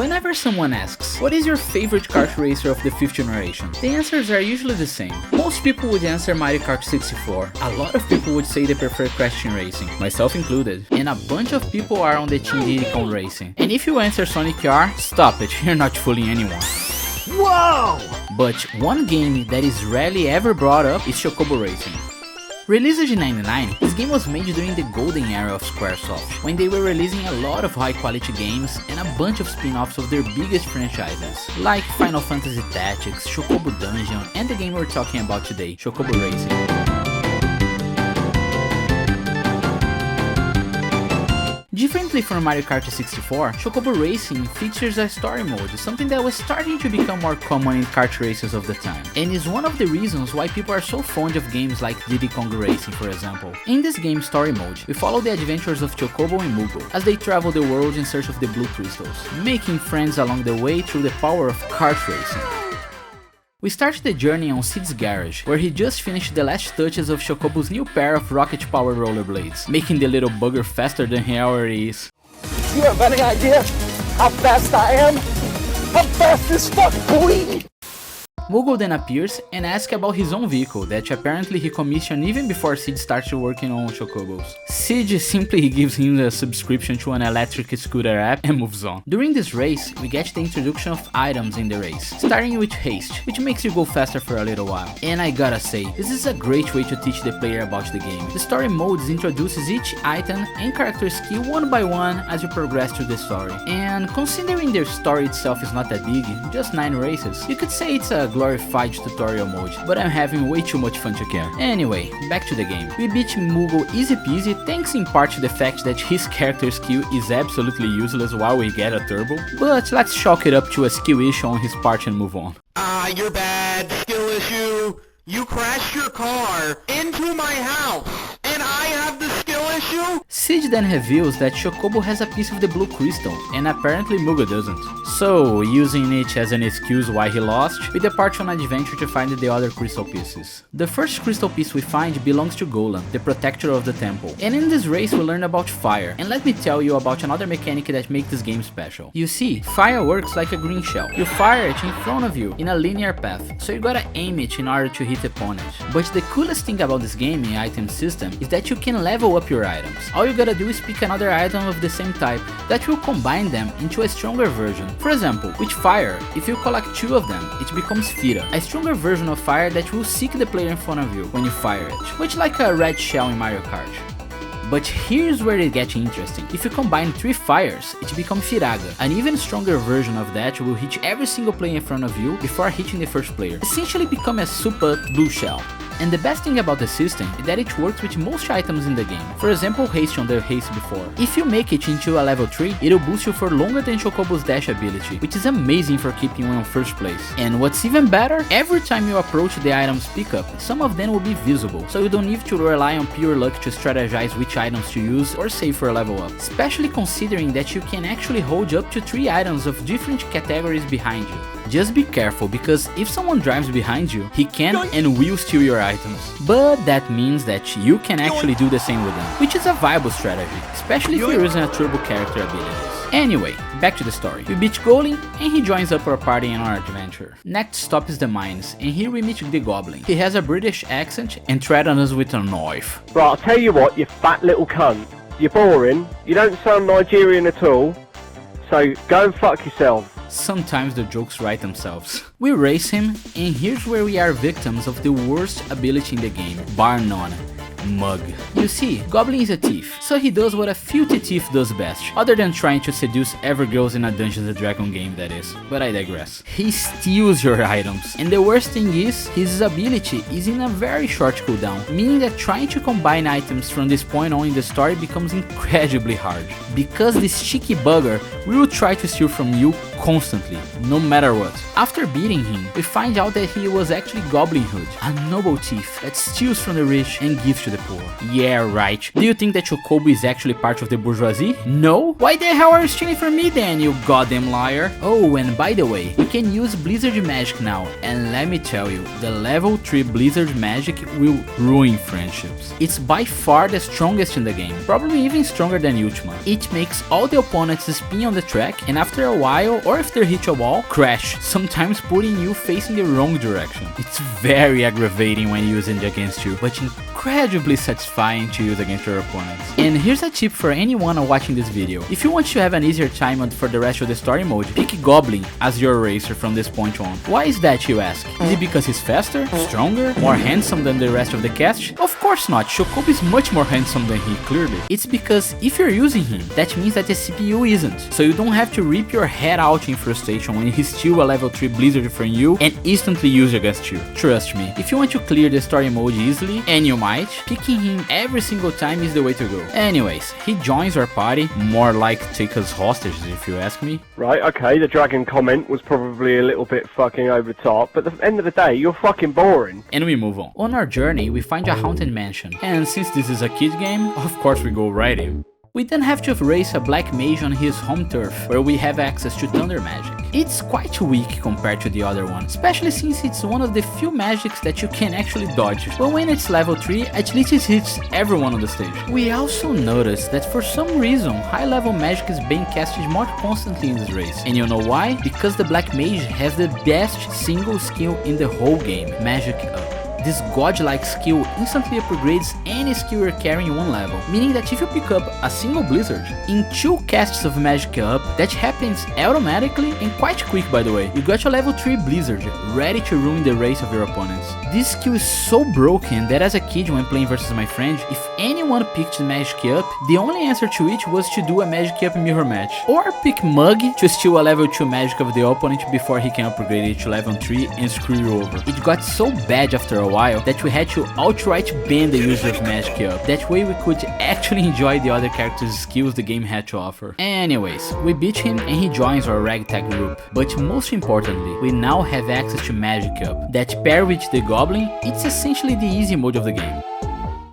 Whenever someone asks, what is your favorite kart racer of the 5th generation? The answers are usually the same. Most people would answer Mario Kart 64. A lot of people would say they prefer Crash Team Racing, myself included. And a bunch of people are on the Team Diddy Kong Racing. And if you answer Sonic R, stop it, you're not fooling anyone. Whoa! But one game that is rarely ever brought up is Chocobo Racing. Released in '99, this game was made during the golden era of Squaresoft, when they were releasing a lot of high quality games and a bunch of spin-offs of their biggest franchises, like Final Fantasy Tactics, Chocobo Dungeon, and the game we're talking about today, Chocobo Racing. Differently from Mario Kart 64, Chocobo Racing features a story mode, something that was starting to become more common in kart races of the time, and is one of the reasons why people are so fond of games like Diddy Kong Racing, for example. In this game's story mode, we follow the adventures of Chocobo and Moogle as they travel the world in search of the blue crystals, making friends along the way through the power of kart racing. We start the journey on Cid's garage, where he just finished the last touches of Chocobo's new pair of rocket-powered rollerblades, making the little bugger faster than he already is. You have any idea how fast I am? I'm fast as fuck, boy! Moogle then appears and asks about his own vehicle that apparently he commissioned even before Cid started working on Chocobos. Cid simply gives him a subscription to an electric scooter app and moves on. During this race, we get the introduction of items in the race, starting with haste, which makes you go faster for a little while. And I gotta say, this is a great way to teach the player about the game. The story modes introduces each item and character skill one by one as you progress through the story. And considering their story itself is not that big, just 9 races, you could say it's a glorified tutorial mode, but I'm having way too much fun to care. Anyway, back to the game. We beat Moogle easy peasy thanks in part to the fact that his character skill is absolutely useless while we get a turbo, but let's chalk it up to a skill issue on his part and move on. You're bad. Skill issue. You crashed your car into my house, and I have the skill issue? Cid then reveals that Chocobo has a piece of the blue crystal, and apparently Moogle doesn't. So, using it as an excuse why he lost, we depart on an adventure to find the other crystal pieces. The first crystal piece we find belongs to Golan, the protector of the temple. And in this race we learn about fire, and let me tell you about another mechanic that makes this game special. You see, fire works like a green shell. You fire it in front of you in a linear path, so you gotta aim it in order to hit the opponent. But the coolest thing about this game and item system is that you can level up your items. All you gotta do is pick another item of the same type that will combine them into a stronger version. For example, with fire, if you collect 2 of them, it becomes Fira, a stronger version of fire that will seek the player in front of you when you fire it, much like a red shell in Mario Kart. But here's where it gets interesting. If you combine 3 fires, it becomes Firaga. An even stronger version of that will hit every single player in front of you before hitting the first player, essentially become a super blue shell. And the best thing about the system is that it works with most items in the game. For example, haste on the haste before. If you make it into a level 3, it'll boost you for longer than Chocobo's dash ability, which is amazing for keeping you in first place. And what's even better, every time you approach the item's pickup, some of them will be visible, so you don't need to rely on pure luck to strategize which items to use or save for a level up. Especially considering that you can actually hold up to 3 items of different categories behind you. Just be careful, because if someone drives behind you, he can and will steal your items. But that means that you can actually do the same with them, which is a viable strategy, especially if you're using a turbo character abilities. Anyway, back to the story. We beat Golan and he joins up our party in our adventure. Next stop is the mines, and here we meet the Goblin. He has a British accent and threatens us with a knife. Right, I'll tell you what, you fat little cunt. You're boring, you don't sound Nigerian at all, so go and fuck yourself. Sometimes the jokes write themselves. We race him, and here's where we are victims of the worst ability in the game, bar none. Mug. You see, Goblin is a thief, so he does what a filthy thief does best, other than trying to seduce every girls in a Dungeons & Dragons game, that is. But I digress. He steals your items, and the worst thing is, his ability is in a very short cooldown, meaning that trying to combine items from this point on in the story becomes incredibly hard, because this cheeky bugger will try to steal from you constantly, no matter what. After beating him, we find out that he was actually Goblin Hood, a noble thief that steals from the rich and gives to the poor. Yeah, right. Do you think that Chocobo is actually part of the bourgeoisie? No? Why the hell are you stealing from me then, you goddamn liar? Oh, and by the way, you can use Blizzard Magic now, and let me tell you, the level 3 Blizzard Magic will ruin friendships. It's by far the strongest in the game, probably even stronger than Ultima. It makes all the opponents spin on the track, and after a while, or if they hit a wall, crash, sometimes putting you facing the wrong direction. It's very aggravating when using it against you, but incredibly satisfying to use against your opponents. And here's a tip for anyone watching this video. If you want to have an easier time for the rest of the story mode, pick Goblin as your racer from this point on. Why is that, you ask? Is it because he's faster, stronger, more handsome than the rest of the cast? Of course not, Chocobo is much more handsome than he, clearly. It's because if you're using him, that means that the CPU isn't, so you don't have to rip your head out in frustration when he steals a level 3 Blizzard from you and instantly use against you. Trust me, if you want to clear the story mode easily, and you might, picking him every single time is the way to go. Anyways, he joins our party, more like take us hostages if you ask me. Right, okay, the dragon comment was probably a little bit fucking over the top, but at the end of the day, you're fucking boring. And we move on. On our journey, we find a haunted mansion, and since this is a kid game, of course we go right in. We then have to race a black mage on his home turf, where we have access to thunder magic. It's quite weak compared to the other one, especially since it's one of the few magics that you can actually dodge, but when it's level 3, at least it hits everyone on the stage. We also noticed that for some reason, high level magic is being casted more constantly in this race, and you know why? Because the black mage has the best single skill in the whole game, Magic Up. This godlike skill instantly upgrades any skill you're carrying in one level, meaning that if you pick up a single blizzard, in 2 casts of Magic Up, that happens automatically and quite quick by the way, you got your level 3 blizzard, ready to ruin the race of your opponents. This skill is so broken that as a kid when playing versus my friend, if anyone picked Magic Up, the only answer to it was to do a Magic Up mirror match, or pick Mug to steal a level 2 magic of the opponent before he can upgrade it to level 3 and screw you over. It got so bad after a while that we had to outright ban the use of Magic Up. That way we could actually enjoy the other characters' skills the game had to offer. Anyways, we beat him and he joins our ragtag group. But most importantly, we now have access to Magic Up. That pair with the Goblin, it's essentially the easy mode of the game.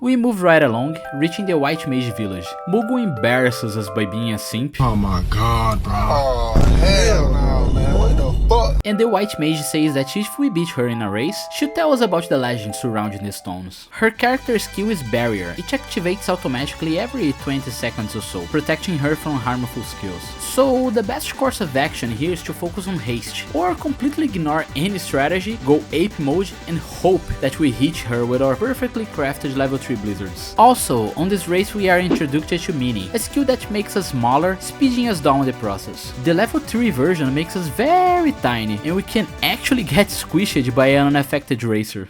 We move right along, reaching the White Mage village. Mugu embarrasses us by being a simp. Oh my god, bro. Oh, hell no, man. What the fuck? And the White Mage says that if we beat her in a race, she'll tell us about the legends surrounding the stones. Her character skill is Barrier. It activates automatically every 20 seconds or so, protecting her from harmful skills. So the best course of action here is to focus on haste, or completely ignore any strategy, go ape mode and hope that we hit her with our perfectly crafted level 3 blizzards. Also, on this race we are introduced to Mini, a skill that makes us smaller, speeding us down the process. The level 3 version makes us very tiny, and we can actually get squished by an unaffected racer.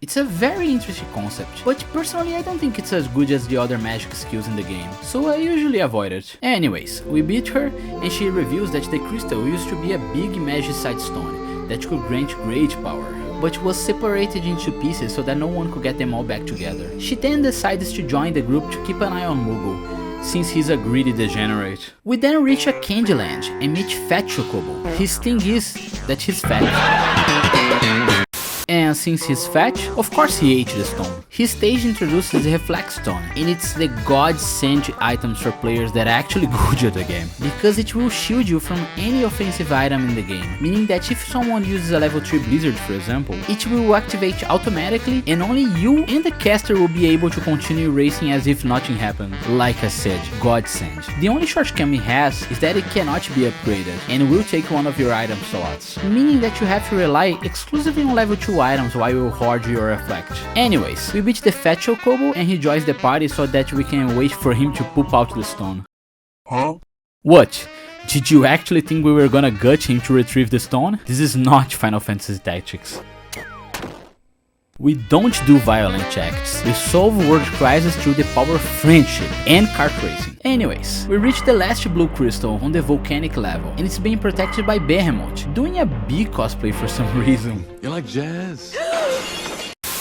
It's a very interesting concept, but personally I don't think it's as good as the other magic skills in the game, so I usually avoid it. Anyways, we beat her and she reveals that the crystal used to be a big magicite stone that could grant great power, but was separated into pieces so that no one could get them all back together. She then decides to join the group to keep an eye on Mugu, since he's a greedy degenerate. We then reach a Candyland and meet Fat Chocobo. His thing is that he's fat. And since he's fat, of course he ate the stone. His stage introduces the Reflex Stone, and it's the godsend items for players that are actually good at the game, because it will shield you from any offensive item in the game, meaning that if someone uses a level 3 blizzard for example, it will activate automatically and only you and the caster will be able to continue racing as if nothing happened. Like I said, godsend. The only shortcoming it has is that it cannot be upgraded and will take one of your item slots, meaning that you have to rely exclusively on level 2 items while you hoard your reflect. Anyways, we beat the Fat Chocobo and he joins the party so that we can wait for him to poop out the stone. Huh? What? Did you actually think we were gonna gut him to retrieve the stone? This is not Final Fantasy Tactics. We don't do violent acts, we solve world crises through the power of friendship and kart racing. Anyways, we reach the last blue crystal on the volcanic level, and it's being protected by Behemoth, doing a big cosplay for some reason. You like jazz?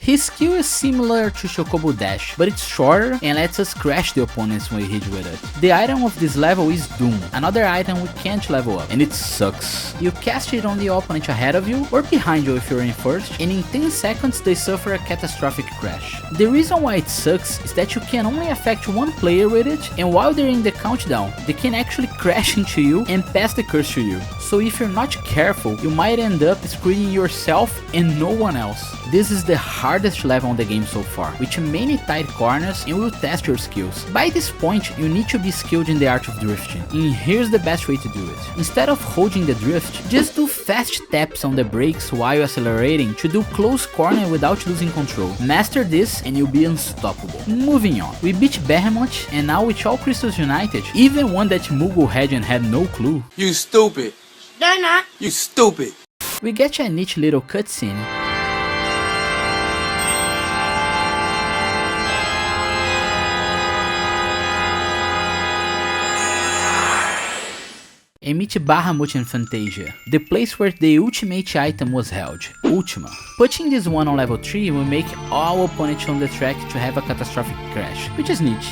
His skill is similar to Chocobo Dash, but it's shorter and lets us crash the opponents when we hit with it. The item of this level is Doom, another item we can't level up, and it sucks. You cast it on the opponent ahead of you or behind you if you're in first, and in 10 seconds they suffer a catastrophic crash. The reason why it sucks is that you can only affect one player with it, and while they're in the countdown, they can actually crash into you and pass the curse to you. So if you're not careful, you might end up screwing yourself and no one else. This is the hardest level on the game so far, with many tight corners and will test your skills. By this point, you need to be skilled in the art of drifting, and here's the best way to do it. Instead of holding the drift, just do fast taps on the brakes while accelerating to do close corner without losing control. Master this and you'll be unstoppable. Moving on, we beat Behemoth, and now with all crystals united, even one that Moogle had no clue. You stupid. They're not. You stupid. We get a neat little cutscene. And meet Bahamut and Fantasia, the place where the ultimate item was held, Ultima. Putting this one on level 3 will make all opponents on the track to have a catastrophic crash, which is neat.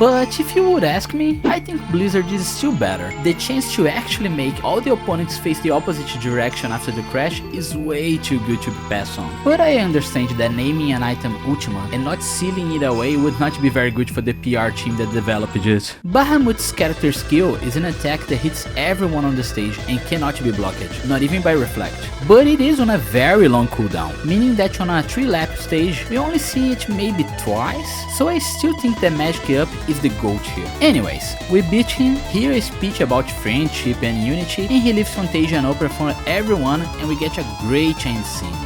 But if you would ask me, I think Blizzard is still better. The chance to actually make all the opponents face the opposite direction after the crash is way too good to be passed on. But I understand that naming an item Ultima and not sealing it away would not be very good for the PR team that developed it. Bahamut's character skill is an attack that hits everyone on the stage and cannot be blocked, not even by reflect. But it is on a very long cooldown, meaning that on a 3-lap stage we only see it maybe twice, so I still think that Magic Up is the GOAT here. Anyways, we beat him, hear a speech about friendship and unity, and he leaves Fantasia and Opera for everyone, and we get a great end scene.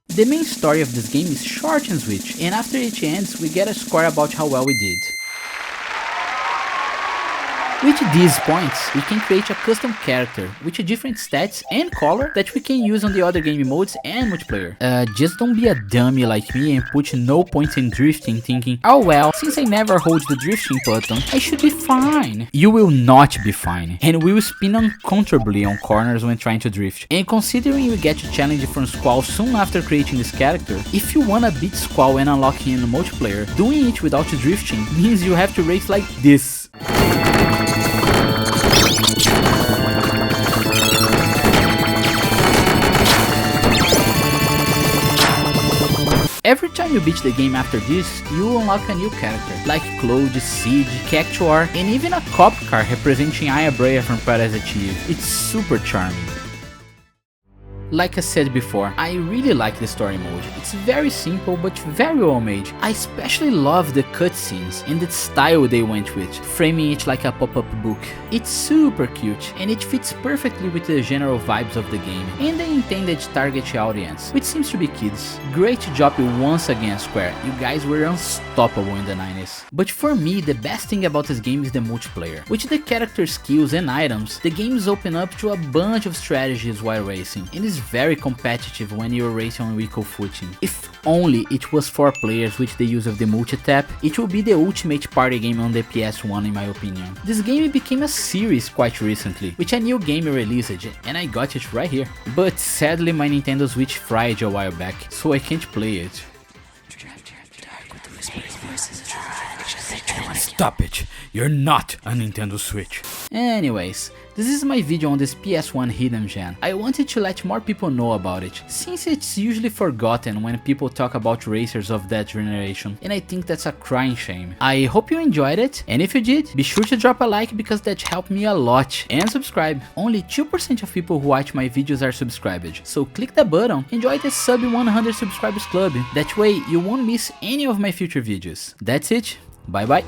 The main story of this game is short and sweet, and after it ends we get a score about how well we did. With these points, we can create a custom character with different stats and color that we can use on the other game modes and multiplayer. Just don't be a dummy like me and put no points in drifting thinking, oh well, since I never hold the drifting button, I should be fine. You will not be fine, and will spin uncomfortably on corners when trying to drift. And considering we get a challenge from Squall soon after creating this character, if you wanna beat Squall and unlock him in multiplayer, doing it without drifting means you have to race like this. Every time you beat the game after this, you unlock a new character, like Claude, Sid, Cactuar, and even a cop car representing Aya Brea from Parasite Eve. It's super charming. Like I said before, I really like the story mode. It's very simple but very well made. I especially love the cutscenes and the style they went with, framing it like a pop-up book. It's super cute and it fits perfectly with the general vibes of the game and the intended target audience, which seems to be kids. Great job once again, Square, you guys were unstoppable in the 90s. But for me, the best thing about this game is the multiplayer. With the character skills and items, the games open up to a bunch of strategies while racing, and is very competitive when you're racing on equal footing. If only it was 4 players with the use of the multi-tap, it will be the ultimate party game on the PS1 in my opinion. This game became a series quite recently, with a new game released, and I got it right here. But sadly my Nintendo Switch fried a while back, so I can't play it. Stop it, you're not a Nintendo Switch. Anyways, this is my video on this PS1 hidden gem. I wanted to let more people know about it, since it's usually forgotten when people talk about racers of that generation, and I think that's a crying shame. I hope you enjoyed it, and if you did, be sure to drop a like because that helped me a lot, and subscribe. Only 2% of people who watch my videos are subscribed, so click the button and join the sub 100 subscribers club. That way you won't miss any of my future videos. That's it, bye bye.